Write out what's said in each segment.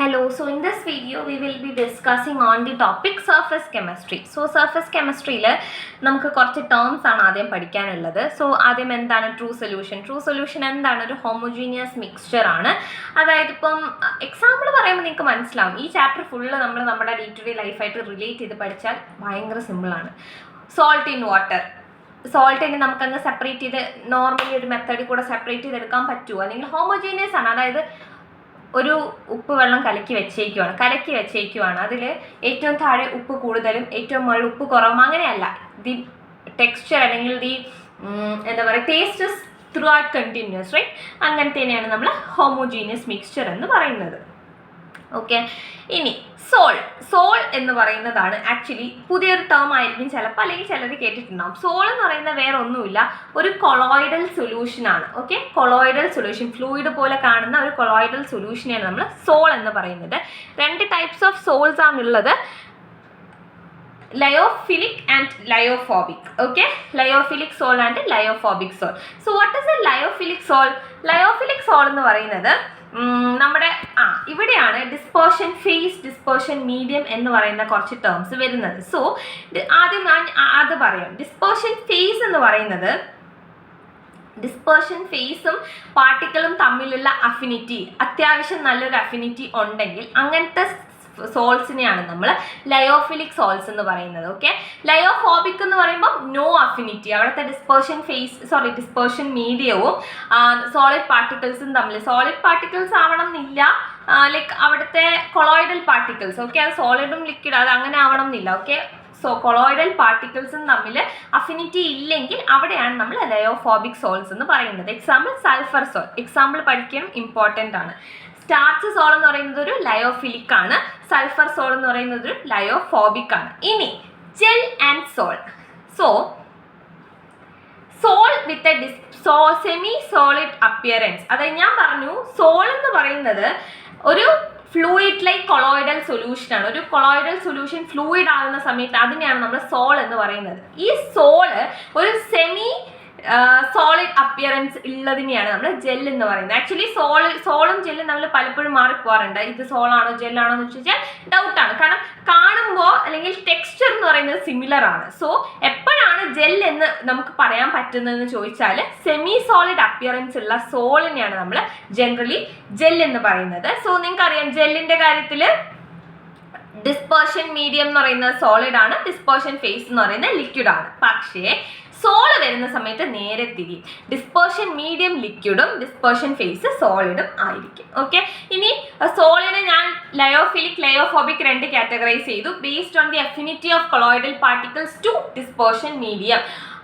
Hello, so in this video we will be discussing on the topic surface chemistry. So surface chemistry il namukku korchu terms aanu adhyam padikkanullathu. So adhyam endana true solution endana oru homogeneous mixture aanu. Adayithu ippom example parayumbol ninge manasilavum ee chapter full nammal nammada day to day life aayittu relate cheyidu padichal bhayangara simple aanu. Salt in water. സോൾട്ടിനെ നമുക്കങ്ങ് separate ചെയ്ത് normally ഒരു മെത്തേഡിൽ കൂടെ separate ചെയ്തെടുക്കാൻ പറ്റുമോ? അല്ലെങ്കിൽ homogeneous ആണ്, അതായത് ഒരു ഉപ്പ് വെള്ളം കലക്കി വെച്ചേക്കുവാണ് അതിൽ ഏറ്റവും താഴെ ഉപ്പ് കൂടുതലും ഏറ്റവും മുകളിൽ ഉപ്പ് കുറവും അങ്ങനെയല്ല. ദി ടെക്സ്ചർ അല്ലെങ്കിൽ ദി എന്താ പറയുക taste is throughout continuous, right? അങ്ങനത്തേനെയാണ് നമ്മൾ ഹോമോജീനിയസ് മിക്സ്ചർ എന്ന് പറയുന്നത്. ഓക്കെ, ഇനി സോൾ എന്ന് പറയുന്നതാണ് ആക്ച്വലി പുതിയൊരു ടേം ആയിരിക്കും ചിലപ്പോൾ, അല്ലെങ്കിൽ ചിലർ കേട്ടിട്ടുണ്ടാകും. സോൾ എന്ന് പറയുന്നത് വേറെ ഒന്നുമില്ല, ഒരു കൊളോയിഡൽ സൊല്യൂഷനാണ്. ഓക്കെ, കൊളോയിഡൽ സൊല്യൂഷൻ, ഫ്ലൂയിഡ് പോലെ കാണുന്ന ഒരു കൊളോയിഡൽ സൊല്യൂഷനെയാണ് നമ്മൾ സോൾ എന്ന് പറയുന്നത്. രണ്ട് ടൈപ്സ് ഓഫ് സോൾസ് ആണുള്ളത്, lyophilic and lyophobic. Okay, lyophilic sol and lyophobic sol. So what is a lyophilic sol? Lyophilic sol എന്ന് പറയുന്നത് നമ്മുടെ ഇവിടെയാണ് ഡിസ്പേർഷൻ ഫേസ്, ഡിസ്പേർഷൻ മീഡിയം എന്ന് പറയുന്ന കുറച്ച് ടേംസ് വരുന്നത്. സോ ആദ്യം ഞാൻ അത് പറയാം. ഡിസ്പേർഷൻ ഫേസ് എന്ന് പറയുന്നത് ഡിസ്പേർഷൻ ഫേസും പാർട്ടിക്കിളും തമ്മിലുള്ള അഫിനിറ്റി, അത്യാവശ്യം നല്ലൊരു അഫിനിറ്റി ഉണ്ടെങ്കിൽ അങ്ങനത്തെ സോൾസിനെയാണ് നമ്മൾ ലയോഫിലിക് സോൾസ് എന്ന് പറയുന്നത്. ഓക്കെ, ലയോഫോബിക് എന്ന് പറയുമ്പോൾ നോ അഫിനിറ്റി, അവിടുത്തെ ഡിസ്പേർഷൻ മീഡിയവും സോളിഡ് പാർട്ടിക്കിൾസും തമ്മിൽ, സോളിഡ് പാർട്ടിക്കിൾസ് ആവണം എന്നില്ല, ലൈക്ക് അവിടുത്തെ കൊളോയിഡൽ പാർട്ടിക്കിൾസ്. ഓക്കെ, അത് സോളിഡും ലിക്വിഡ് അത് അങ്ങനെ ആവണം എന്നില്ല. ഓക്കെ, സോ കൊളോയിഡൽ പാർട്ടിക്കിൾസും തമ്മിൽ അഫിനിറ്റി ഇല്ലെങ്കിൽ അവിടെയാണ് നമ്മൾ ലയോഫോബിക് സോൾസ് എന്ന് പറയുന്നത്. എക്സാമ്പിൾ സൾഫർ സോൾ, എക്സാമ്പിൾ പഠിക്കണം, ഇമ്പോർട്ടൻ്റ് ആണ്. സ്റ്റാർച്ച് സോൾ എന്ന് പറയുന്നത് ഒരു ലയോഫിലിക് ആണ്, സൾഫർ സോൾ എന്ന് പറയുന്നത് ഒരു ലയോഫോബിക് ആണ്. ഇനി gel and sol. Sol with a semi solid appearance, അതായത് ഞാൻ പറഞ്ഞു സോൾ എന്ന് പറയുന്നത് ഒരു ഫ്ലൂയിഡ് ലൈക്ക് കൊളോയിഡൽ സൊല്യൂഷൻ ആണ്. ഒരു കൊളോയിഡൽ സൊല്യൂഷൻ ഫ്ലൂയിഡ് ആകുന്ന സമയത്ത് അതിനെയാണ് നമ്മൾ സോൾ എന്ന് പറയുന്നത്. ഈ സോള് ഒരു സെമി സോളിഡ് അപ്പിയറൻസ് ഉള്ളതിനെയാണ് നമ്മൾ ജെൽ എന്ന് പറയുന്നത്. ആക്ച്വലി സോളും ജെല്ലും നമ്മൾ പലപ്പോഴും മാറിപ്പോകാറുണ്ട്. ഇത് സോളാണോ ജെല്ലാണോ എന്ന് ചോദിച്ചാൽ ഡൗട്ടാണ്, കാരണം കാണുമ്പോൾ അല്ലെങ്കിൽ ടെക്സ്ചർ എന്ന് പറയുന്നത് സിമിലർ ആണ്. സോ എപ്പോഴാണ് ജെൽ എന്ന് നമുക്ക് പറയാൻ പറ്റുന്നതെന്ന് ചോദിച്ചാൽ സെമി സോളിഡ് അപ്പിയറൻസ് ഉള്ള സോളിനെയാണ് നമ്മൾ ജനറലി ജെൽ എന്ന് പറയുന്നത്. സോ നിങ്ങൾക്കറിയാം ജെല്ലിൻ്റെ കാര്യത്തിൽ ഡിസ്പേർഷൻ മീഡിയം എന്ന് പറയുന്നത് സോളിഡ് ആണ്, ഡിസ്പേർഷൻ ഫേസ് എന്ന് പറയുന്നത് ലിക്വിഡ് ആണ്. പക്ഷേ സോള് വരുന്ന സമയത്ത് നേരെ തിരിയും, ഡിസ്പേർഷൻ മീഡിയം ലിക്വിഡും ഡിസ്പേർഷൻ ഫേസ് സോളിഡും ആയിരിക്കും. ഓക്കെ, ഇനി സോളിനെ ഞാൻ ലയോഫിലിക് ലയോഫോബിക് രണ്ട് കാറ്റഗറൈസ് ചെയ്തു based on the affinity of colloidal particles to dispersion medium.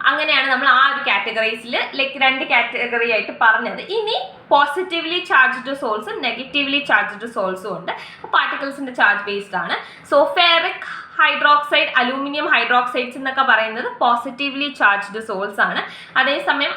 അങ്ങനെയാണ് നമ്മൾ ആ ഒരു കാറ്റഗറൈസിൽ ലൈക്ക് രണ്ട് കാറ്റഗറി ആയിട്ട് പറഞ്ഞത്. ഇനി പോസിറ്റീവ്ലി ചാർജ്ഡ് സോൾസും നെഗറ്റീവ്ലി ചാർജ്ഡ് സോൾസും ഉണ്ട്. പാർട്ടിക്കിൾസിൻ്റെ ചാർജ് ബേസ്ഡ് ആണ്. So ferric hydroxide, aluminium hydroxides എന്നൊക്കെ പറയുന്നത് പോസിറ്റീവ്ലി ചാർജ്ഡ് സോൾസ് ആണ്. അതേസമയം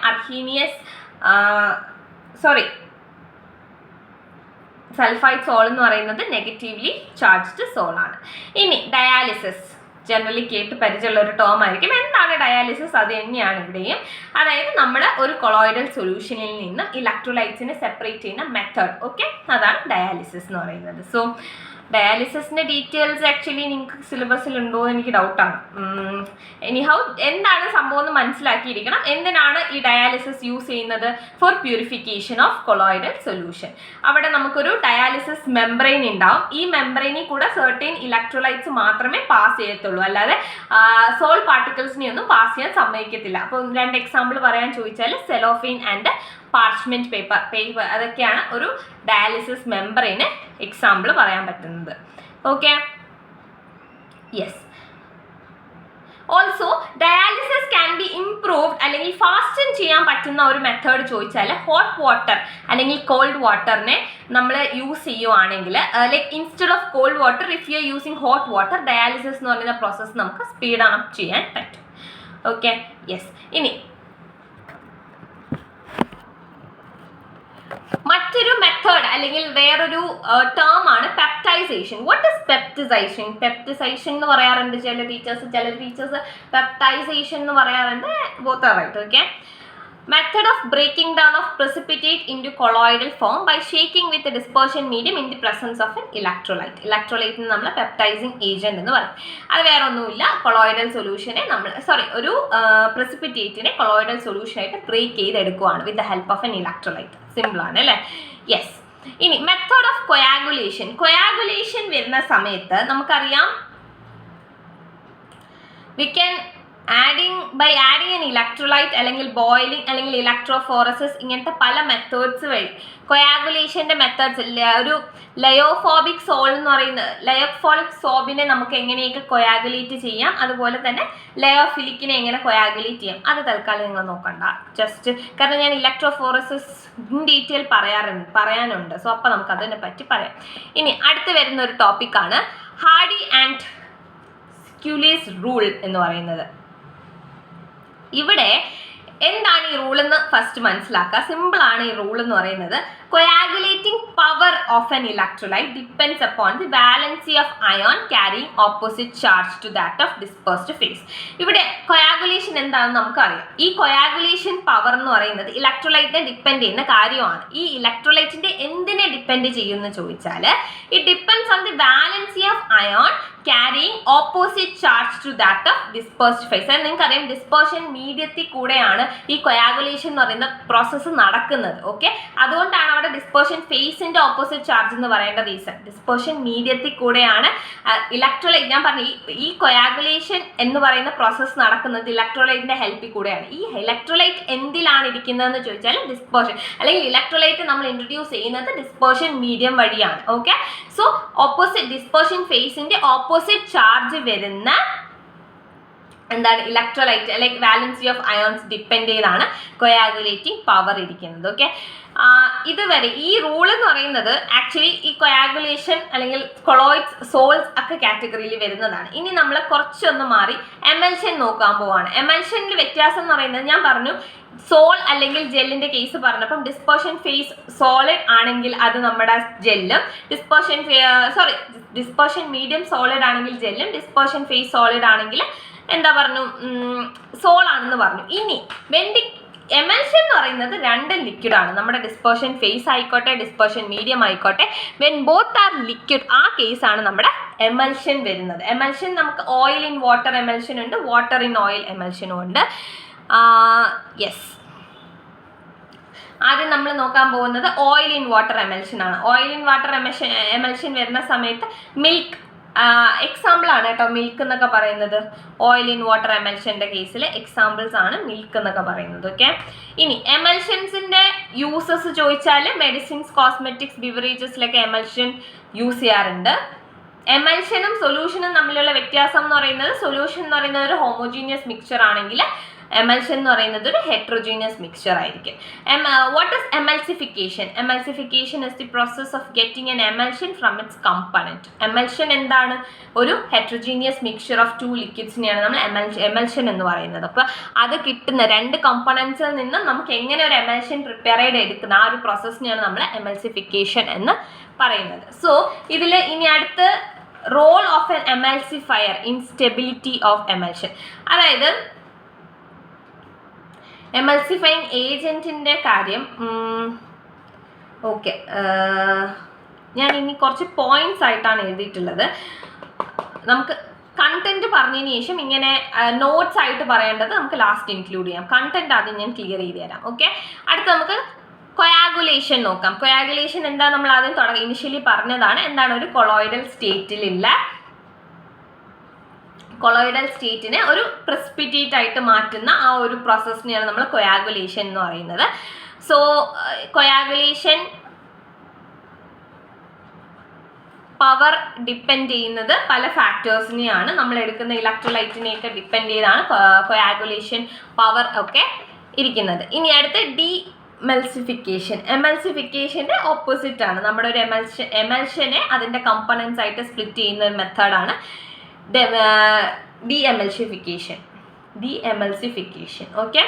സൾഫൈഡ് സോൾ എന്ന് പറയുന്നത് നെഗറ്റീവ്ലി ചാർജ്ഡ് സോൾ ആണ്. ഇനി ഡയാലിസിസ്, ജനറലി കേട്ട് പരിചയമുള്ള ഒരു ടേം ആയിരിക്കും. എന്താണ് ഡയാലിസിസ്? അത് തന്നെയാണ് ഇവിടെയും, അതായത് നമ്മൾ ഒരു കൊളോയിഡൽ സൊല്യൂഷനിൽ നിന്ന് ഇലക്ട്രോലൈറ്റ്സിനെ സെപ്പറേറ്റ് ചെയ്യുന്ന മെത്തേഡ്. ഓക്കെ, അതാണ് ഡയാലിസിസ് എന്ന് പറയുന്നത്. സോ ഡയാലിസിസിൻ്റെ ഡീറ്റെയിൽസ് ആക്ച്വലി നിങ്ങൾക്ക് സിലബസിൽ ഉണ്ടോ എന്ന് എനിക്ക് ഡൗട്ടാണ്. എനിഹൗ എന്താണ് സംഭവം എന്ന് മനസ്സിലാക്കിയിരിക്കണം. എന്തിനാണ് ഈ ഡയാലിസിസ് യൂസ് ചെയ്യുന്നത്? For purification of colloidal solution. അവിടെ നമുക്കൊരു ഡയാലിസിസ് മെംബ്രെയിൻ ഉണ്ടാവും. ഈ മെംബ്രെയിനിൽ കൂടെ സെർട്ടൈൻ ഇലക്ട്രോലൈറ്റ്സ് മാത്രമേ പാസ് ചെയ്യത്തുള്ളൂ, അല്ലാതെ സോൾ പാർട്ടിക്കിൾസിനെ ഒന്നും പാസ് ചെയ്യാൻ സമ്മതിക്കത്തില്ല. അപ്പോൾ രണ്ട് എക്സാമ്പിൾ പറയാൻ ചോദിച്ചാൽ സെലോഫെയിൻ ആൻഡ് പാർച്ച്മെന്റ് പേപ്പർ, അതൊക്കെയാണ് ഒരു ഡയാലിസിസ് മെംബ്രെയിന് എക്സാമ്പിൾ പറയാൻ പറ്റുന്നത്. Okay, yes. Also dialysis can be improved അല്ലെങ്കിൽ ഫാസ്റ്റൻ ചെയ്യാൻ പറ്റുന്ന ഒരു മെത്തേഡ് ചോദിച്ചാൽ ഹോട്ട് വാട്ടർ അല്ലെങ്കിൽ കോൾഡ് വാട്ടറിനെ നമ്മൾ യൂസ് ചെയ്യുവാണെങ്കിൽ, like instead of cold water if you are using hot water, dialysis എന്ന് പറയുന്ന പ്രോസസ്സ് നമുക്ക് സ്പീഡ് അപ്പ് ചെയ്യാൻ പറ്റും. Okay, yes. ഇനി മറ്റൊരു മെത്തേഡ് അല്ലെങ്കിൽ വേറൊരു ടേം ആണ് peptization. What is peptization? Peptization എന്ന് പറയാറുണ്ട് ചില ടീച്ചേഴ്സ് പെപ്റ്റൈസേഷൻ എന്ന് പറയാറുണ്ട്. Both are right. Okay, Method of breaking down of precipitate into colloidal form by shaking with a dispersion medium in the presence of an electrolyte. Electrolyte നമ്മൾ peptising agent എന്ന് പറയും. അത് വേറെ ഒന്നുമില്ല, കൊളോയിഡൽ സൊല്യൂഷനെ നമ്മൾ ഒരു precipitate കൊളോയിഡൽ സൊല്യൂഷൻ ആയിട്ട് break ചെയ്തെടുക്കുകയാണ് with the help of an electrolyte. Simple ആണ് അല്ലേ? യെസ്. ഇനി മെത്തേഡ് ഓഫ് കൊയാഗുലേഷൻ. കൊയാഗുലേഷൻ വരുന്ന സമയത്ത് നമുക്കറിയാം we can by adding an electrolyte അല്ലെങ്കിൽ ബോയിലിംഗ് അല്ലെങ്കിൽ ഇലക്ട്രോഫോറസിസ് ഇങ്ങനത്തെ പല മെത്തേഡ്സ് വഴി കൊയാഗുലേഷൻ്റെ മെത്തേഡ്സ് ഒരു ലയോഫോബിക് സോൾ എന്ന് പറയുന്നത് ലയോഫോബിക് സോബിനെ നമുക്ക് എങ്ങനെയൊക്കെ കൊയാഗുലേറ്റ് ചെയ്യാം, അതുപോലെ തന്നെ ലയോഫിലിക്കിനെ എങ്ങനെ കൊയാഗുലേറ്റ് ചെയ്യാം, അത് തൽക്കാലം നിങ്ങൾ നോക്കണ്ട. ജസ്റ്റ് കാരണം ഞാൻ ഇലക്ട്രോഫോറസിസ് ഇൻ ഡീറ്റെയിൽ പറയാനുണ്ട്. സോ അപ്പോൾ നമുക്ക് അതിനെ പറ്റി പറയാം. ഇനി അടുത്ത് വരുന്ന ഒരു ടോപ്പിക്കാണ് ഹാർഡി ആൻഡ് സ്ക്യൂലീസ് റൂൾ എന്ന് പറയുന്നത്. ഇവിടെ എന്താണ് ഈ റൂൾ എന്ന് ഫസ്റ്റ് മനസ്സിലാക്കുക. സിമ്പിൾ ആണ് ഈ റൂൾ എന്ന് പറയുന്നത്. Coagulating power of an electrolyte depends upon the valency of ion carrying opposite charge to that of dispersed phase. ഇവിടെ കൊയാഗുലേഷൻ എന്താണെന്ന് നമുക്കറിയാം. ഈ കൊയാഗുലേഷൻ പവർ എന്ന് പറയുന്നത് ഇലക്ട്രോലൈറ്റിനെ ഡിപ്പെൻഡ് ചെയ്യുന്ന കാര്യമാണ്. ഈ ഇലക്ട്രോലൈറ്റിന്റെ എന്തിനെ ഡിപ്പെൻഡ് ചെയ്യുമെന്ന് ചോദിച്ചാൽ it depends on the valency of ion carrying opposite charge to that of dispersed phase. അത് നിങ്ങൾക്കറിയാം ഡിസ്പേർഷൻ മീഡിയത്തിൽ കൂടെയാണ് ഈ കൊയാഗുലേഷൻ എന്ന് പറയുന്ന പ്രോസസ്സ് നടക്കുന്നത്. ഓക്കെ, അതുകൊണ്ടാണ് അവിടെ ഡിസ്പേർഷൻ ഫേസിന്റെ ഓപ്പോസിറ്റ് ചാർജ് എന്ന് പറയേണ്ട റീസൺ. ഡിസ്പേർഷൻ മീഡിയത്തിൽ കൂടെയാണ് ഇലക്ട്രോലൈറ്റ്, ഞാൻ പറഞ്ഞു ഈ കൊയാഗുലേഷൻ എന്ന് പറയുന്ന പ്രോസസ്സ് നടക്കുന്നത് ഇലക്ട്രോലൈറ്റിന്റെ ഹെൽപ്പിൽ കൂടെയാണ്. ഈ ഇലക്ട്രോലൈറ്റ് എന്തിലാണ് ഇരിക്കുന്നതെന്ന് ചോദിച്ചാൽ ഡിസ്പേർഷൻ അല്ലെങ്കിൽ ഇലക്ട്രോലൈറ്റ് നമ്മൾ ഇൻട്രൊഡ്യൂസ് ചെയ്യുന്നത് ഡിസ്പേർഷൻ മീഡിയം വഴിയാണ്. ഓക്കെ, സോ ഓപ്പോസിറ്റ് ഡിസ്പേർഷൻ ഫേസിന്റെ ഓപ്പോസിറ്റ് ചാർജ് വരുന്ന എന്താണ് ഇലക്ട്രോലൈറ്റ് അല്ലെങ്കിൽ വാലൻസി ഓഫ് അയോൺസ് ഡിപ്പെൻഡ് ചെയ്താണ് കൊയാഗുലേറ്റിംഗ് പവർ ഇരിക്കുന്നത്. ഓക്കെ, ഇതുവരെ ഈ റൂൾ എന്ന് പറയുന്നത് ആക്ച്വലി ഈ കൊയാഗുലേഷൻ അല്ലെങ്കിൽ കൊളോയിഡ്സ് സോൾസ് ഒക്കെ കാറ്റഗറിയിൽ വരുന്നതാണ്. ഇനി നമ്മൾ കുറച്ചൊന്ന് മാറി എമൽഷൻ നോക്കാൻ പോവാണ്. എമൽഷനിൽ വ്യത്യാസം എന്ന് പറയുന്നത് ഞാൻ പറഞ്ഞു സോൾ അല്ലെങ്കിൽ ജെല്ലിന്റെ കേസ് പറഞ്ഞപ്പം ഡിസ്പേർഷൻ ഫേസ് സോളിഡ് ആണെങ്കിൽ അത് നമ്മുടെ ജെല്ലും, ഡിസ്പേർഷൻ മീഡിയം സോളിഡ് ആണെങ്കിൽ ജെല്ലും, ഡിസ്പേർഷൻ ഫേസ് സോളിഡ് ആണെങ്കിൽ എന്താ പറഞ്ഞു സോൾ ആണെന്ന് പറഞ്ഞു. ഇനി എമൽഷൻ എന്ന് പറയുന്നത് രണ്ടും ലിക്വിഡാണ്. നമ്മുടെ ഡിസ്പേർഷൻ ഫേസ് ആയിക്കോട്ടെ ഡിസ്പേർഷൻ മീഡിയം ആയിക്കോട്ടെ, വെൻ ബോത്ത് ആർ ലിക്വിഡ് ആ കേസാണ് നമ്മുടെ എമൽഷൻ വരുന്നത്. എമൽഷൻ നമുക്ക് ഓയിൽ ഇൻ വാട്ടർ എമൽഷൻ ഉണ്ട്, വാട്ടർ ഇൻ ഓയിൽ എമൽഷനും ഉണ്ട്. യെസ്, ആദ്യം നമ്മൾ നോക്കാൻ പോകുന്നത് ഓയിൽ ഇൻ വാട്ടർ എമൽഷൻ ആണ്. ഓയിൽ ഇൻ വാട്ടർ എമൽഷൻ വരുന്ന സമയത്ത് മിൽക്ക് എക്സാമ്പിൾ ആണ് കേട്ടോ മിൽക്ക് എന്നൊക്കെ പറയുന്നത്. ഓയിൽ ഇൻ വാട്ടർ എമൽഷൻ്റെ കേസിൽ എക്സാമ്പിൾസ് ആണ് മിൽക്ക് എന്നൊക്കെ പറയുന്നത്. ഓക്കെ, ഇനി എമൽഷൻസിൻ്റെ യൂസസ് ചോദിച്ചാൽ മെഡിസിൻസ്, കോസ്മെറ്റിക്സ്, ബിവറേജസിലൊക്കെ എമൽഷൻ യൂസ് ചെയ്യാറുണ്ട്. എമൽഷനും സൊല്യൂഷനും തമ്മിലുള്ള വ്യത്യാസം എന്ന് പറയുന്നത് സൊല്യൂഷൻ എന്ന് പറയുന്നത് ഒരു ഹോമോജീനിയസ് മിക്സ്ചർ ആണെങ്കിൽ എമൽഷൻ എന്ന് പറയുന്നത് ഒരു ഹെട്രോജീനിയസ് മിക്സ്ചർ ആയിരിക്കും. What is emulsification? Emulsification is the process of getting N emulsion from it's component. Emulsion എന്താണ്? ഒരു ഹെട്രോജീനിയസ് മിക്സ്ചർ ഓഫ് ടു ലിക്വിഡ്സിനെയാണ് നമ്മൾ എമൽഷൻ എന്ന് പറയുന്നത്. അപ്പോൾ അത് കിട്ടുന്ന രണ്ട് കമ്പണൻസിൽ നിന്നും നമുക്ക് എങ്ങനെ ഒരു എമൽഷൻ പ്രിപ്പയർ ചെയ്ത് എടുക്കുന്ന ആ ഒരു പ്രോസസ്സിനെയാണ് നമ്മൾ എമൽസിഫിക്കേഷൻ എന്ന് പറയുന്നത്. സോ ഇതിൽ ഇനി അടുത്ത് role of an emulsifier in stability of emulsion, അതായത് എമൽസിഫയിങ് ഏജൻറ്റിൻ്റെ കാര്യം. ഓക്കെ, ഞാൻ ഇനി കുറച്ച് പോയിന്റ്സ് ആയിട്ടാണ് എഴുതിയിട്ടുള്ളത്. നമുക്ക് കണ്ടന്റ് പറഞ്ഞതിന് ശേഷം ഇങ്ങനെ നോട്ട്സ് ആയിട്ട് പറയേണ്ടത് നമുക്ക് ലാസ്റ്റ് ഇൻക്ലൂഡ് ചെയ്യാം. കണ്ടന്റ് ആദ്യം ഞാൻ ക്ലിയർ ചെയ്ത് തരാം. ഓക്കെ, അടുത്ത് നമുക്ക് കൊയാഗുലേഷൻ നോക്കാം. കൊയാഗുലേഷൻ എന്താ നമ്മൾ ആദ്യം ഇനിഷ്യലി പറഞ്ഞതാണ്. എന്താണ്? ഒരു കൊളോയിഡൽ സ്റ്റേറ്റിനെ ഒരു പ്രസിപ്പിറ്റേറ്റ് ആയിട്ട് മാറ്റുന്ന ആ ഒരു പ്രോസസ്സിനെയാണ് നമ്മൾ കൊയാഗുലേഷൻ എന്ന് പറയുന്നത്. സോ കൊയാഗുലേഷൻ പവർ ഡിപ്പെൻഡ് ചെയ്യുന്നത് പല ഫാക്ടേഴ്സിനെയാണ്. നമ്മൾ എടുക്കുന്ന ഇലക്ട്രോലൈറ്റിനെയൊക്കെ ഡിപ്പെൻഡ് ചെയ്താണ് കൊയാഗുലേഷൻ പവർ ഒക്കെ ഇരിക്കുന്നത്. ഇനി അടുത്ത് എമൽസിഫിക്കേഷൻ്റെ ഓപ്പോസിറ്റ് ആണ്. നമ്മുടെ ഒരു എമൽഷനെ അതിൻ്റെ കമ്പണൻസ് ആയിട്ട് സ്പ്ലിറ്റ് ചെയ്യുന്ന ഒരു മെത്തേഡാണ് ഡീഎമൽസിഫിക്കേഷൻ. ഓക്കെ,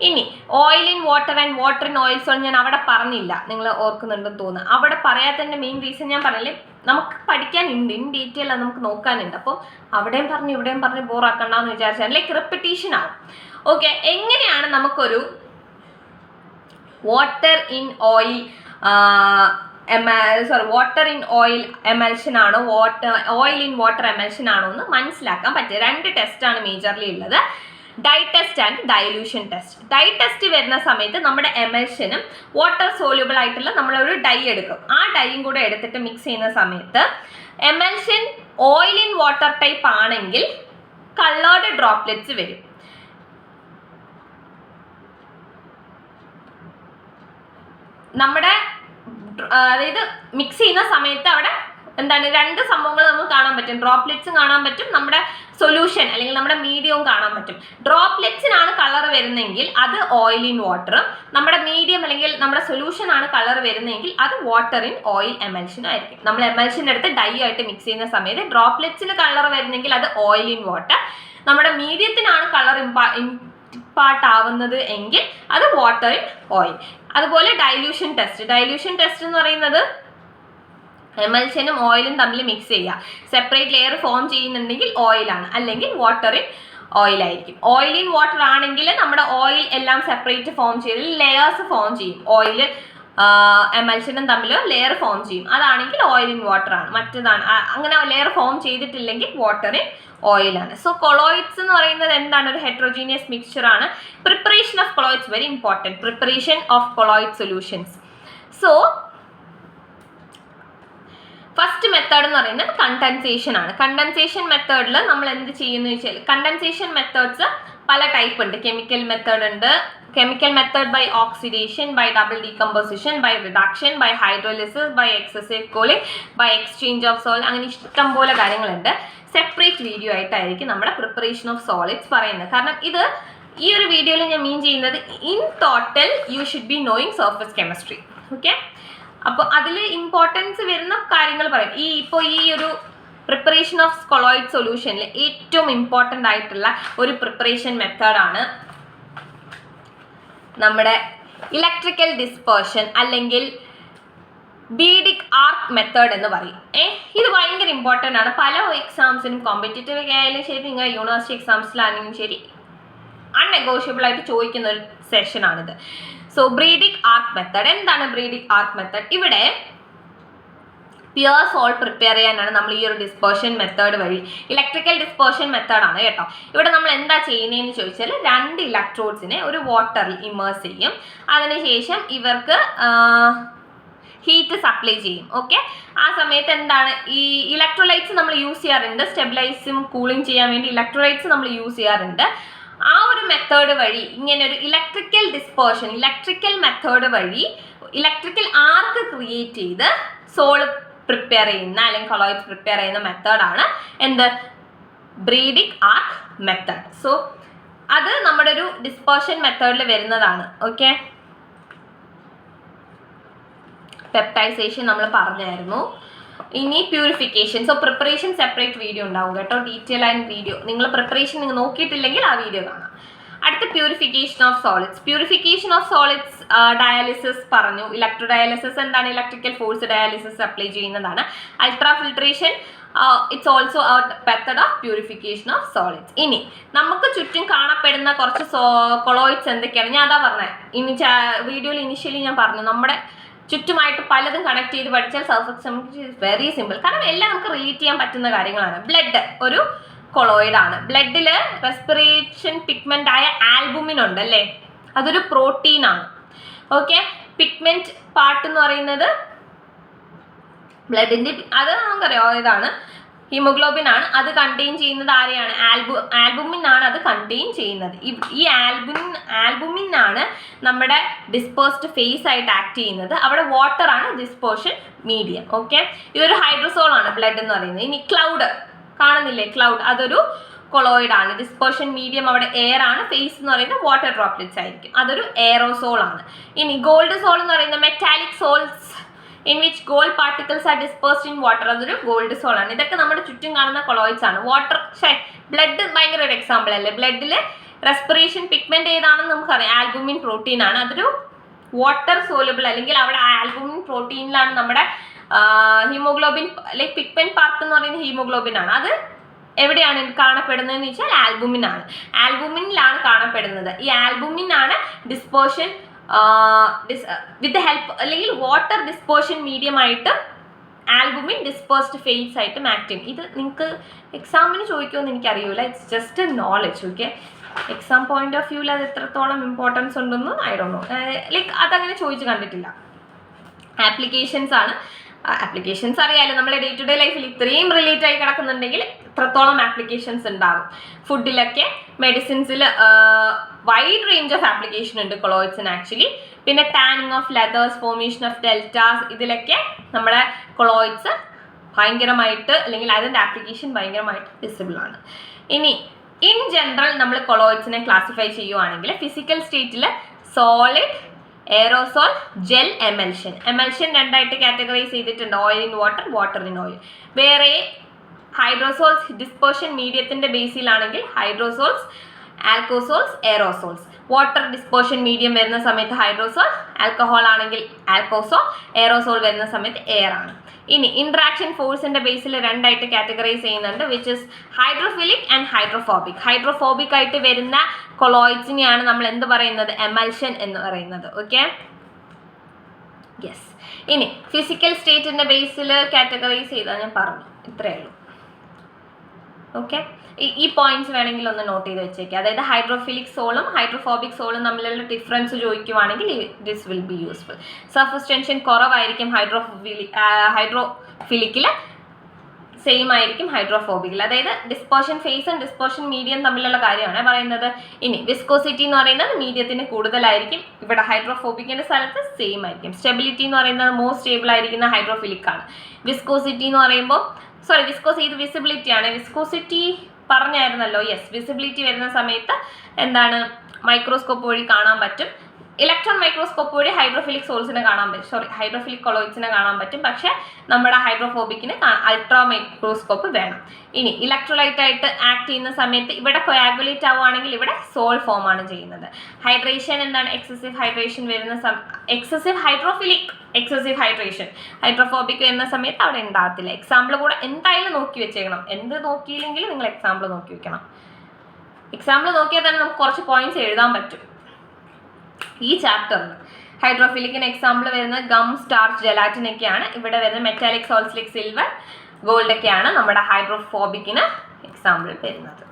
ഇനി oil in water and water in oil sol ഞാൻ അവിടെ പറഞ്ഞില്ല, നിങ്ങൾ ഓർക്കുന്നുണ്ടെന്ന് തോന്നുന്നു. അവിടെ പറയാത്തതിൻ്റെ മെയിൻ റീസൺ ഞാൻ പറഞ്ഞില്ലേ, നമുക്ക് പഠിക്കാനുണ്ട്, ഇൻ ഡീറ്റെയിൽ അത് നമുക്ക് നോക്കാനുണ്ട്. അപ്പോൾ അവിടെയും പറഞ്ഞ് ഇവിടെയും പറഞ്ഞ് ബോറാക്കണ്ടെന്ന് വിചാരിച്ചാൽ ലൈക്ക് റിപ്പറ്റീഷൻ ആണ്. ഓക്കെ, എങ്ങനെയാണ് നമുക്കൊരു water in oil water in oil emulsion ആണോ ഓയിൽ ഇൻ വാട്ടർ എമൽഷൻ ആണോ എന്ന് മനസ്സിലാക്കാൻ പറ്റുക. 2 ടെസ്റ്റാണ് മേജർലി ഉള്ളത്, dye test and dilution test. Dye test വരുന്ന സമയത്ത് നമ്മുടെ എമൽഷനും വാട്ടർ സോല്യൂബിൾ ആയിട്ടുള്ള നമ്മളൊരു ഡൈ എടുക്കും. ആ ഡൈയും കൂടെ എടുത്തിട്ട് മിക്സ് ചെയ്യുന്ന സമയത്ത് emulsion oil in water type ആണെങ്കിൽ കളേർഡ് ഡ്രോപ്ലെറ്റ്സ് വരും. നമ്മുടെ അതായത് മിക്സ് ചെയ്യുന്ന സമയത്ത് അവിടെ എന്താണ് 2 സംഭവങ്ങൾ നമുക്ക് കാണാൻ പറ്റും. ഡ്രോപ്ലെറ്റ്സും കാണാൻ പറ്റും, നമ്മുടെ സൊല്യൂഷൻ അല്ലെങ്കിൽ നമ്മുടെ മീഡിയവും കാണാൻ പറ്റും. ഡ്രോപ്ലെറ്റ്സിനാണ് കളർ വരുന്നതെങ്കിൽ അത് ഓയിൽ ഇൻ വാട്ടറും, നമ്മുടെ മീഡിയം അല്ലെങ്കിൽ നമ്മുടെ സൊല്യൂഷൻ ആണ് കളർ വരുന്നതെങ്കിൽ അത് വാട്ടർ ഇൻ ഓയിൽ എമൽഷനും ആയിരിക്കും. നമ്മൾ എമൽഷൻ്റെ അടുത്ത് ഡൈ ആയിട്ട് മിക്സ് ചെയ്യുന്ന സമയത്ത് ഡ്രോപ്ലെറ്റ്സിന് കളർ വരുന്നെങ്കിൽ അത് ഓയിൽ ഇൻ വാട്ടർ, നമ്മുടെ മീഡിയത്തിനാണ് കളർ ഇമ്പാർട്ട് ആവുന്നത് എങ്കിൽ അത് വാട്ടർ ഇൻ ഓയിൽ. അതുപോലെ ഡൈല്യൂഷൻ ടെസ്റ്റ് എന്ന് പറയുന്നത് എമൽഷനും ഓയിലും തമ്മിൽ മിക്സ് ചെയ്യുക. സെപ്പറേറ്റ് ലെയർ ഫോം ചെയ്യുന്നുണ്ടെങ്കിൽ ഓയിലാണ്, അല്ലെങ്കിൽ വാട്ടർ ഇൻ ഓയിൽ ആയിരിക്കും. ഓയിൽ ഇൻ വാട്ടർ ആണെങ്കിൽ നമ്മുടെ ഓയിൽ എല്ലാം സെപ്പറേറ്റ് ഫോം ചെയ്ത് ലെയേഴ്സ് ഫോം ചെയ്യും. ഓയിൽ എമൽഷനും തമ്മിൽ ലെയർ ഫോം ചെയ്യും. അതാണെങ്കിൽ ഓയിൽ ഇൻ വാട്ടർ ആണ്. മറ്റേതാണ് അങ്ങനെ ലെയർ ഫോം ചെയ്തിട്ടില്ലെങ്കിൽ വാട്ടർ ഇൻ ഓയിലാണ്. സോ കൊളോയിഡ്സ് എന്ന് പറയുന്നത് എന്താണ്? ഒരു ഹെട്രോജീനിയസ് മിക്സ്ചർ ആണ്. Preparation of colloids very important. Preparation of colloid solutions. So first method എന്ന് പറയുന്നത് കണ്ടൻസേഷൻ ആണ്. കണ്ടൻസേഷൻ മെത്തേഡിൽ നമ്മൾ എന്ത് ചെയ്യുന്നു വെച്ചാൽ, കണ്ടൻസേഷൻ മെത്തേഡ്സ് പല ടൈപ്പ് ഉണ്ട്. കെമിക്കൽ മെത്തേഡ് ഉണ്ട്. Chemical method by oxidation, by double decomposition, by reduction, by hydrolysis, by excessive cooling, by exchange of soil, അങ്ങനെ ഇഷ്ടം പോലെ കാര്യങ്ങളുണ്ട്. സെപ്പറേറ്റ് വീഡിയോ ആയിട്ടായിരിക്കും നമ്മുടെ പ്രിപ്പറേഷൻ ഓഫ് സോളിഡ്സ് പറയുന്നത്. കാരണം ഇത് ഈ ഒരു വീഡിയോയിൽ ഞാൻ മീൻ ചെയ്യുന്നത് in total you should be knowing surface chemistry. Okay, അപ്പോൾ അതിൽ ഇമ്പോർട്ടൻസ് വരുന്ന കാര്യങ്ങൾ പറയും. ഈ ഒരു പ്രിപ്പറേഷൻ ഓഫ് കൊളോയിഡ് സൊല്യൂഷനിൽ ഏറ്റവും ഇമ്പോർട്ടൻ്റ് ആയിട്ടുള്ള ഒരു പ്രിപ്പറേഷൻ മെത്തേഡാണ് നമ്മുടെ ഇലക്ട്രിക്കൽ ഡിസ്പേർഷൻ അല്ലെങ്കിൽ ബീഡിക് ആർക്ക് മെത്തേഡ് എന്ന് പറയും. ഇത് ഭയങ്കര ഇമ്പോർട്ടൻ്റ് ആണ്. പല എക്സാംസിനും കോമ്പറ്റേറ്റീവ് ആയാലും ശരി, നിങ്ങൾ യൂണിവേഴ്സിറ്റി എക്സാംസിലാണെങ്കിലും ശരി, അൺനെഗോഷ്യബിൾ ആയിട്ട് ചോദിക്കുന്ന ഒരു സെഷനാണിത്. സോ ബ്രീഡിക് ആർക്ക് മെത്തേഡ്. എന്താണ് ബ്രീഡിക് ആർക്ക് മെത്തേഡ്? ഇവിടെ പ്യുർ സോൾട്ട് പ്രിപ്പയർ ചെയ്യാനാണ് നമ്മൾ ഈ ഒരു ഡിസ്പേർഷൻ മെത്തേഡ് വഴി, ഇലക്ട്രിക്കൽ ഡിസ്പേർഷൻ മെത്തേഡാണ് കേട്ടോ. ഇവിടെ നമ്മൾ എന്താ ചെയ്യുന്നതെന്ന് ചോദിച്ചാൽ 2 ഇലക്ട്രോഡ്സിനെ ഒരു വാട്ടറിൽ ഇമേഴ്സ് ചെയ്യും. അതിനുശേഷം ഇവർക്ക് ഹീറ്റ് സപ്ലൈ ചെയ്യും. ഓക്കെ, ആ സമയത്ത് എന്താണ് ഈ ഇലക്ട്രോലൈറ്റ്സ് നമ്മൾ യൂസ് ചെയ്യാറുണ്ട്. സ്റ്റെബിലൈസും കൂളിംഗ് ചെയ്യാൻ വേണ്ടി ഇലക്ട്രോലൈറ്റ്സ് നമ്മൾ യൂസ് ചെയ്യാറുണ്ട്. ആ ഒരു മെത്തേഡ് വഴി ഇങ്ങനെ ഒരു ഇലക്ട്രിക്കൽ ഡിസ്പേർഷൻ, ഇലക്ട്രിക്കൽ മെത്തേഡ് വഴി ഇലക്ട്രിക്കൽ ആർക്ക് ക്രിയേറ്റ് ചെയ്ത് സോൾ പ്രിപ്പയർ ചെയ്യുന്ന അല്ലെങ്കിൽ കൊളോയിഡ് പ്രിപ്പയർ ചെയ്യുന്ന മെത്തേഡാണ് എന്ത്? ബ്രീഡിക് ആർക്ക് മെത്തേഡ്. സോ അത് നമ്മുടെ ഒരു ഡിസ്പേർഷൻ മെത്തേഡിൽ വരുന്നതാണ്. ഓക്കെ, പെപ്റ്റൈസേഷൻ നമ്മൾ പറഞ്ഞായിരുന്നു. ഇനി purification. So preparation separate video ഉണ്ടാവും കേട്ടോ, ഡീറ്റെയിൽ ആൻഡ് വീഡിയോ. നിങ്ങൾ പ്രിപ്പറേഷൻ നിങ്ങൾ നോക്കിയിട്ടില്ലെങ്കിൽ ആ വീഡിയോ കാണാം. അടുത്ത purification of solids. Purification of solids dialysis പറഞ്ഞു. ഇലക്ട്രോ ഡയാലിസിസ് എന്താണ്? ഇലക്ട്രിക്കൽ ഫോഴ്സ് ഡയാലിസിസ് അപ്ലൈ ചെയ്യുന്നതാണ്. Ultra filtration it's also a method of purification of solids. ഇനി നമുക്ക് ചുറ്റും കാണപ്പെടുന്ന കുറച്ച് കൊളോയിഡ്സ് എന്തൊക്കെയാണ്? ഞാൻ അതാ പറഞ്ഞത് വീഡിയോയിൽ ഇനിഷ്യലി ഞാൻ പറഞ്ഞു, നമ്മുടെ ചുറ്റുമായിട്ട് പലതും കണക്ട് ചെയ്ത് പഠിച്ചാൽ surface chemistry is very simple. കാരണം എല്ലാം നമുക്ക് റിലേറ്റ് ചെയ്യാൻ പറ്റുന്ന കാര്യങ്ങളാണ്. ബ്ലഡ് ഒരു കൊളോയിഡ് ആണ്. ബ്ലഡിൽ റെസ്പിറേഷൻ പിഗ്മെന്റ് ആയ ആൽബുമിൻ ഉണ്ട് അല്ലേ, അതൊരു പ്രോട്ടീൻ ആണ്. ഓക്കെ, പിഗ്മെന്റ് പാർട്ട് എന്ന് പറയുന്നത് ബ്ലഡിന്റെ, അത് നമുക്കറിയാം ഇതാണ് ഹീമോഗ്ലോബിൻ ആണ്. അത് കണ്ടെയ്ൻ ചെയ്യുന്നത് ആരെയാണ്? ആൽബുമിൻ ആണ് അത് കണ്ടെയ്ൻ ചെയ്യുന്നത്. ഈ ആൽബുമിൻ ആണ് നമ്മുടെ ഡിസ്പേഴ്സ്ഡ് ഫേസ് ആയിട്ട് ആക്ട് ചെയ്യുന്നത്. അവിടെ വാട്ടർ ആണ് ഡിസ്പേർഷൻ മീഡിയം. ഓക്കെ, ഇതൊരു ഹൈഡ്രോസോൾ ആണ് ബ്ലഡ് എന്ന് പറയുന്നത്. ഇനി ക്ലൗഡ് കാണുന്നില്ലേ, ക്ലൗഡ് അതൊരു കൊളോയിഡ് ആണ്. ഡിസ്പേർഷൻ മീഡിയം അവിടെ എയർ ആണ്. ഫേസ് എന്ന് പറയുന്നത് വാട്ടർ ഡ്രോപ്ലെറ്റ്സ് ആയിരിക്കും, അതൊരു എയറോസോൾ ആണ്. ഇനി ഗോൾഡ് സോൾ എന്ന് പറയുന്നത് metallic sols in which gold particles are dispersed in water, അതൊരു ഗോൾഡ് സോൾ ആണ്. ഇതൊക്കെ നമ്മുടെ ചുറ്റും കാണുന്ന കൊളോയിഡ്സ് ആണ്. ബ്ലഡ് ഭയങ്കര ഒരു എക്സാമ്പിൾ അല്ലേ. ബ്ലഡിൽ റെസ്പിറേഷൻ പിഗ്മെന്റ് ഏതാണെന്ന് നമുക്കറിയാം, ആൽബുമിൻ പ്രോട്ടീൻ ആണ്. അതൊരു വാട്ടർ സോലബിൾ, അല്ലെങ്കിൽ അവിടെ ആൽബുമിൻ പ്രോട്ടീനിലാണ് നമ്മുടെ ഹീമോഗ്ലോബിൻ, ലൈക്ക് പിഗ്മെന്റ് പാർട്ട് എന്ന് പറയുന്നത് ഹീമോഗ്ലോബിൻ ആണ്. അത് എവിടെയാണ് കാണപ്പെടുന്നതെന്ന് വെച്ചാൽ ആൽബുമിൻ ആണ്. ആൽബുമിനിലാണ് കാണപ്പെടുന്നത്. ഈ ആൽബുമിൻ ആണ് ഡിസ്പേർഷൻ വിത്ത് ഹെൽപ്പ് അല്ലെങ്കിൽ വാട്ടർ ഡിസ്പേർഷൻ മീഡിയം ആയിട്ട് ആൽബുമിൻ ഡിസ്പേഴ്സ്ഡ് ഫേസ് ആയിട്ടും ആക്ട് ചെയ്യും. ഇത് നിങ്ങൾക്ക് എക്സാമിന് ചോദിക്കുമെന്ന് എനിക്കറിയില്ല, it's just A knowledge. Okay, exam point of വ്യൂവിൽ അത് എത്രത്തോളം ഇമ്പോർട്ടൻസ് ഉണ്ടെന്ന് ഐ ഡോണ്ട് നോ, ലൈക്ക് അതങ്ങനെ ചോദിച്ച് കണ്ടിട്ടില്ല. ആപ്ലിക്കേഷൻസ് ആണ്. ആപ്ലിക്കേഷൻസ് അറിയാലോ, നമ്മുടെ ഡേ ടു ഡേ ലൈഫിൽ ഇത്രയും റിലേറ്റ് ആയി കിടക്കുന്നുണ്ടെങ്കിൽ എത്രത്തോളം ആപ്ലിക്കേഷൻസ് ഉണ്ടാകും. ഫുഡിലൊക്കെ, മെഡിസിൻസിൽ വൈഡ് റേഞ്ച് ഓഫ് ആപ്ലിക്കേഷൻ ഉണ്ട് കൊളോയിഡ്സിന് ആക്ച്വലി. പിന്നെ tanning of leathers, formation of deltas, ഇതിലൊക്കെ നമ്മുടെ കൊളോയിഡ്സ് ഭയങ്കരമായിട്ട്, അല്ലെങ്കിൽ അതിൻ്റെ ആപ്ലിക്കേഷൻ ഭയങ്കരമായിട്ട് വിസിബിൾ ആണ്. ഇനി ഇൻ ജനറൽ നമ്മൾ കൊളോയിഡ്സിനെ ക്ലാസിഫൈ ചെയ്യുവാണെങ്കിൽ ഫിസിക്കൽ സ്റ്റേറ്റിൽ solid, aerosol, gel, emulsion. Emulsion രണ്ടായിട്ട് കാറ്റഗറൈസ് ചെയ്തിട്ടുണ്ട്, oil in water, water in oil. വേറെ ഹൈഡ്രോസോൾസ് ഡിസ്പേർഷൻ മീഡിയത്തിൻ്റെ ബേസിലാണെങ്കിൽ hydrosols, alcosols, aerosols. Water dispersion medium വരുന്ന സമയത്ത് ഹൈഡ്രോസോൾ, ആൽക്കഹോൾ ആണെങ്കിൽ ആൽക്കോസോൾ, എയറോസോൾ വരുന്ന സമയത്ത് എയർ ആണ്. ഇനി ഇൻട്രാക്ഷൻ ഫോഴ്സിന്റെ ബേസിൽ രണ്ടായിട്ട് കാറ്റഗറൈസ് ചെയ്യുന്നുണ്ട്, which is hydrophilic and hydrophobic. Hydrophobic ആയിട്ട് വരുന്ന കൊളോയിഡ്സിനെയാണ് നമ്മൾ എന്ത് പറയുന്നത്, എമൽഷൻ എന്ന് പറയുന്നത്. Okay, yes. ഇനി ഫിസിക്കൽ സ്റ്റേറ്റിന്റെ ബേസിൽ കാറ്റഗറൈസ് ചെയ്താൽ ഞാൻ പറഞ്ഞു, ഇത്രയേ ഉള്ളൂ. ഓക്കെ, ഈ പോയിന്റ്സ് വേണമെങ്കിൽ ഒന്ന് നോട്ട് ചെയ്ത് വെച്ചേക്കുക. അതായത് ഹൈഡ്രോഫിലിക് സോളും ഹൈഡ്രോഫോബിക് സോളും തമ്മിലുള്ള ഡിഫറൻസ് ചോദിക്കുവാണെങ്കിൽ this will be useful. Surface tension കുറവായിരിക്കും ഹൈഡ്രോഫിലിക്കിൽ, സെയിം ആയിരിക്കും ഹൈഡ്രോഫോബിക്കിൽ. അതായത് ഡിസ്പേർഷൻ ഫേസും ഡിസ്പേർഷൻ മീഡിയം തമ്മിലുള്ള കാര്യമാണ് പറയുന്നത്. ഇനി വിസ്കോസിറ്റി എന്ന് പറയുന്നത് മീഡിയത്തിന് കൂടുതലായിരിക്കും, ഇവിടെ ഹൈഡ്രോഫോബിക്കിൻ്റെ സ്ഥലത്ത് സെയിം ആയിരിക്കും. സ്റ്റെബിലിറ്റി എന്ന് പറയുന്നത് മോസ്റ്റ് സ്റ്റേബിൾ ആയിരിക്കുന്ന ഹൈഡ്രോഫിലിക് ആണ്. വിസ്കോസിറ്റി എന്ന് പറയുമ്പോൾ ഇത് വിസിബിലിറ്റി ആണ്. Viscosity പറഞ്ഞായിരുന്നല്ലോ, yes. വിസിബിലിറ്റി വരുന്ന സമയത്ത് എന്താണ്, മൈക്രോസ്കോപ്പ് വഴി കാണാൻ പറ്റും. ഇലക്ട്രോൺ മൈക്രോസ്കോപ്പ് വഴി ഹൈഡ്രോഫിലിക് സോൾസിനെ കാണാൻ പറ്റും, ഹൈഡ്രോഫിലിക് കൊളോയിഡ്സിനെ കാണാൻ പറ്റും. പക്ഷെ നമ്മുടെ ഹൈഡ്രോഫോബിക്കിന് അൾട്രാ മൈക്രോസ്കോപ്പ് വേണം. ഇനി ഇലക്ട്രോലൈറ്റ് ആയിട്ട് ആക്ട് ചെയ്യുന്ന സമയത്ത് ഇവിടെ കൊയാഗുലേറ്റ് ആവുകയാണെങ്കിൽ ഇവിടെ സോൾ ഫോം ആണ് ചെയ്യുന്നത്. ഹൈഡ്രേഷൻ എന്താണ്, എക്സസീവ് ഹൈഡ്രേഷൻ വരുന്ന എക്സസീവ് ഹൈഡ്രേഷൻ, ഹൈഡ്രോഫോബിക് വരുന്ന സമയത്ത് അവിടെ ഉണ്ടാകത്തില്ല. എക്സാമ്പിൾ കൂടെ എന്തായാലും നോക്കി വെച്ചേക്കണം. എന്ത് നോക്കിയില്ലെങ്കിലും നിങ്ങൾ എക്സാമ്പിൾ നോക്കി വെക്കണം. എക്സാമ്പിൾ നോക്കിയാൽ തന്നെ നമുക്ക് കുറച്ച് പോയിന്റ്സ് എഴുതാൻ പറ്റും ഈ ചാപ്റ്ററിൽ. ഹൈഡ്രോഫിലിക്കിന് എക്സാമ്പിൾ വരുന്നത് ഗം, സ്റ്റാർച്ച്, ജെലാറ്റിൻ ഒക്കെയാണ്. ഇവിടെ വരുന്ന metallic salts like silver, gold ഒക്കെയാണ് നമ്മുടെ ഹൈഡ്രോഫോബിക്കിന് എക്സാമ്പിൾ വരുന്നത്.